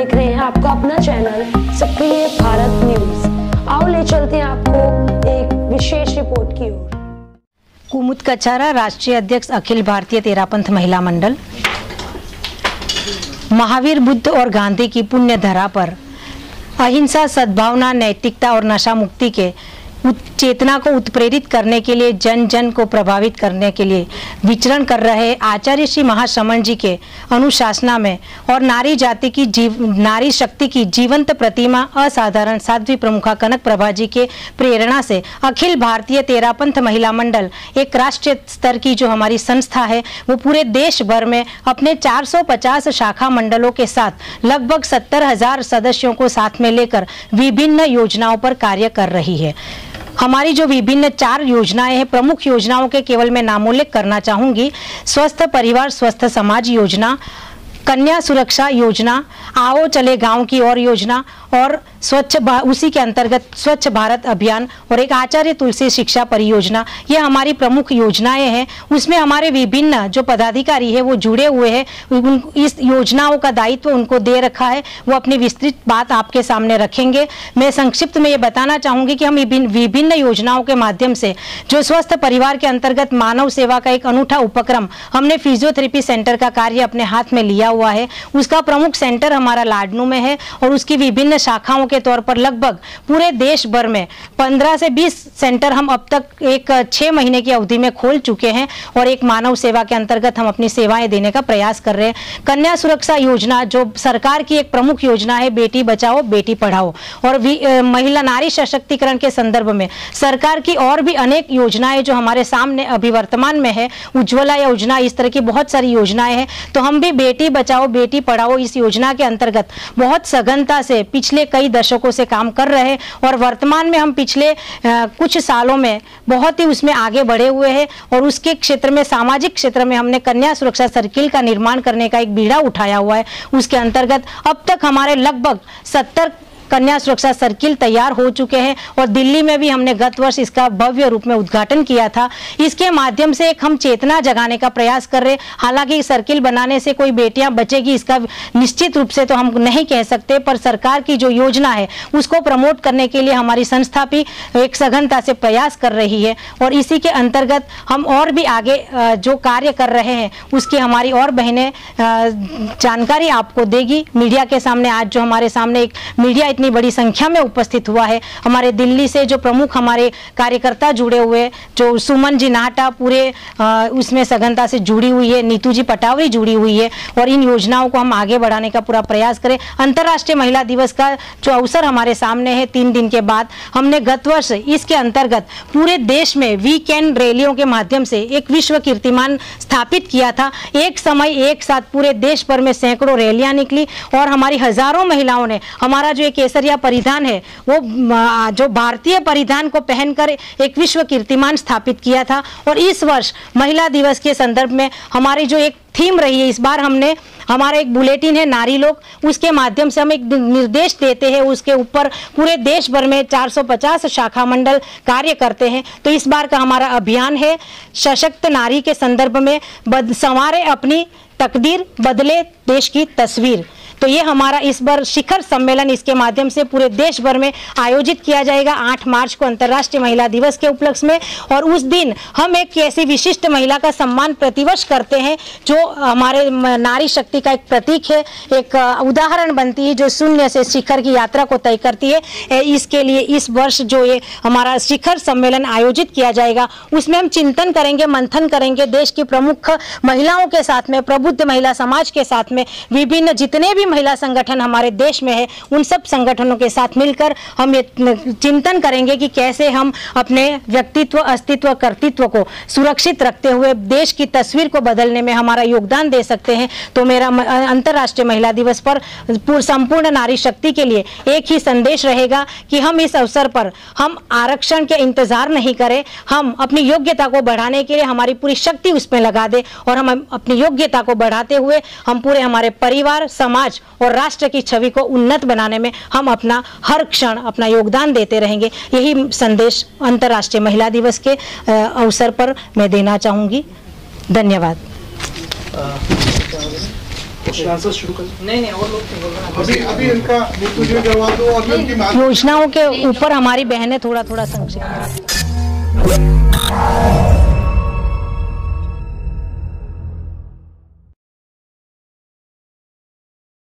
देख रहे हैं आपका अपना चैनल सक्रिय भारत न्यूज। आओ ले चलते हैं आपको एक विशेष रिपोर्ट की ओर। कुमुद कछारा, राष्ट्रीय अध्यक्ष अखिल भारतीय तेरापंथ महिला मंडल। महावीर बुद्ध और गांधी की पुण्य धरा पर अहिंसा, सद्भावना, नैतिकता और नशा मुक्ति के चेतना को उत्प्रेरित करने के लिए, जन जन को प्रभावित करने के लिए विचरण कर रहे आचार्य श्री महाश्रमण जी के अनुशासना में और नारी जाति की नारी शक्ति की जीवंत प्रतिमा असाधारण साध्वी प्रमुखा कनक प्रभा जी के प्रेरणा से अखिल भारतीय तेरापंथ महिला मंडल एक राष्ट्रीय स्तर की जो हमारी संस्था है, वो पूरे देश भर में अपने 450 शाखा मंडलों के साथ लगभग 70,000 सदस्यों को साथ में लेकर विभिन्न योजनाओं पर कार्य कर रही है। हमारी जो विभिन्न 4 योजनाएं हैं, प्रमुख योजनाओं के केवल मैं नामोल्लेख करना चाहूँगी। स्वस्थ परिवार स्वस्थ समाज योजना, कन्या सुरक्षा योजना, आओ चले गांव की ओर योजना और उसी के अंतर्गत स्वच्छ भारत अभियान और एक आचार्य तुलसी शिक्षा परियोजना, ये हमारी प्रमुख योजनाएं हैं। उसमें हमारे विभिन्न जो पदाधिकारी है वो जुड़े हुए हैं। इस योजनाओं का दायित्व उनको दे रखा है, वो अपनी विस्तृत बात आपके सामने रखेंगे। मैं संक्षिप्त में ये बताना चाहूँगी कि हम विभिन्न योजनाओं के माध्यम से जो स्वस्थ परिवार के अंतर्गत मानव सेवा का एक अनूठा उपक्रम हमने फिजियोथेरेपी सेंटर का कार्य अपने हाथ में लिया हुआ है। उसका प्रमुख सेंटर हमारा लाडनू में है और उसकी विभिन्न शाखाओं के तौर पर लगभग पूरे देश भर में 15 से 20 सेंटर हम अब तक एक 6 महीने की अवधि में खोल चुके हैं और एक मानव सेवा के अंतर्गत हम अपनी सेवाएं देने का प्रयास कर रहे हैं। कन्या सुरक्षा योजना जो सरकार की एक प्रमुख योजना है, बेटी बचाओ बेटी पढ़ाओ, और महिला नारी सशक्तिकरण के संदर्भ में सरकार की और भी अनेक योजनाएं जो हमारे सामने अभी वर्तमान में है, उज्ज्वला योजना, इस तरह की बहुत सारी योजनाएं हैं। तो हम भी बेटी बचाओ बेटी पढ़ाओ इस योजना के अंतर्गत बहुत सघनता से पिछले कई दशकों से काम कर रहे हैं और वर्तमान में हम पिछले कुछ सालों में बहुत ही उसमें आगे बढ़े हुए हैं। और उसके क्षेत्र में, सामाजिक क्षेत्र में, हमने कन्या सुरक्षा सर्किल का निर्माण करने का एक बीड़ा उठाया हुआ है। उसके अंतर्गत अब तक हमारे लगभग 70 कन्या सुरक्षा सर्किल तैयार हो चुके हैं और दिल्ली में भी हमने गत वर्ष इसका भव्य रूप में उद्घाटन किया था। इसके माध्यम से एक हम चेतना जगाने का प्रयास कर रहे हैं। हालांकि सर्किल बनाने से कोई बेटियां बचेगी इसका निश्चित रूप से तो हम नहीं कह सकते, पर सरकार की जो योजना है उसको प्रमोट करने के लिए हमारी संस्था भी एक सघनता से प्रयास कर रही है। और इसी के अंतर्गत हम और भी आगे जो कार्य कर रहे हैं उसकी हमारी और बहनें जानकारी आपको देगी मीडिया के सामने। आज जो हमारे सामने एक मीडिया इतनी बड़ी संख्या में उपस्थित हुआ है, हमारे दिल्ली से जो प्रमुख हमारे कार्यकर्ता जुड़े हुए, जो सुमन जी नाहटा पूरे उसमें सघनता से जुड़ी हुई है, नीतू जी पटावरी जुड़ी हुई है, और इन योजनाओं को हम आगे बढ़ाने का पूरा प्रयास करें। अंतर्राष्ट्रीय महिला दिवस का जो अवसर हमारे सामने है 3 दिन के बाद, हमने गत वर्ष इसके अंतर्गत पूरे देश में वीकेंड रैलियों के माध्यम से एक विश्व कीर्तिमान स्थापित किया था। एक समय एक साथ पूरे देश भर में सैकड़ों रैलियां निकली और हमारी हजारों महिलाओं ने हमारा जो एक केसरिया परिधान है वो जो भारतीय परिधान को पहनकर एक विश्व कीर्तिमान स्थापित किया था। और इस वर्ष महिला दिवस के संदर्भ में हमारी जो एक थीम रही है, इस बार हमने हमारा एक बुलेटिन है नारी लोक, उसके माध्यम से हम एक निर्देश देते हैं, उसके ऊपर पूरे देश भर में 450 शाखा मंडल कार्य करते हैं। तो इस बार का हमारा अभियान है सशक्त नारी के संदर्भ में संवारे अपनी तकदीर, बदले देश की तस्वीर। तो ये हमारा इस बार शिखर सम्मेलन इसके माध्यम से पूरे देश भर में आयोजित किया जाएगा 8 मार्च को अंतर्राष्ट्रीय महिला दिवस के उपलक्ष्य में। और उस दिन हम एक ऐसी विशिष्ट महिला का सम्मान प्रतिवर्ष करते हैं जो हमारे नारी शक्ति का एक प्रतीक है, एक उदाहरण बनती है, जो शून्य से शिखर की यात्रा को तय करती है। इसके लिए इस वर्ष जो ये हमारा शिखर सम्मेलन आयोजित किया जाएगा उसमें हम चिंतन करेंगे, मंथन करेंगे देश की प्रमुख महिलाओं के साथ में, प्रबुद्ध महिला समाज के साथ में, विभिन्न जितने भी महिला संगठन हमारे देश में है उन सब संगठनों के साथ मिलकर हम ये चिंतन करेंगे कि कैसे हम अपने व्यक्तित्व, अस्तित्व, कर्तृत्व को सुरक्षित रखते हुए देश की तस्वीर को बदलने में हमारा योगदान दे सकते हैं। तो मेरा अंतर्राष्ट्रीय महिला दिवस पर संपूर्ण नारी शक्ति के लिए एक ही संदेश रहेगा कि हम इस अवसर पर हम आरक्षण के इंतजार नहीं करें, हम अपनी योग्यता को बढ़ाने के लिए हमारी पूरी शक्ति उसमें लगा दें और हम अपनी योग्यता को बढ़ाते हुए हम पूरे हमारे परिवार, समाज और राष्ट्र की छवि को उन्नत बनाने में हम अपना हर क्षण अपना योगदान देते रहेंगे। यही संदेश अंतर्राष्ट्रीय महिला दिवस के अवसर पर मैं देना चाहूँगी। धन्यवाद। क्वेश्चन आंसर शुरू कर। नहीं और लोग बोल रहे हैं अभी इनका मुझे करवा दो और इनकी योजनाओं के ऊपर हमारी बहनें थोड़ा संक्षिप्त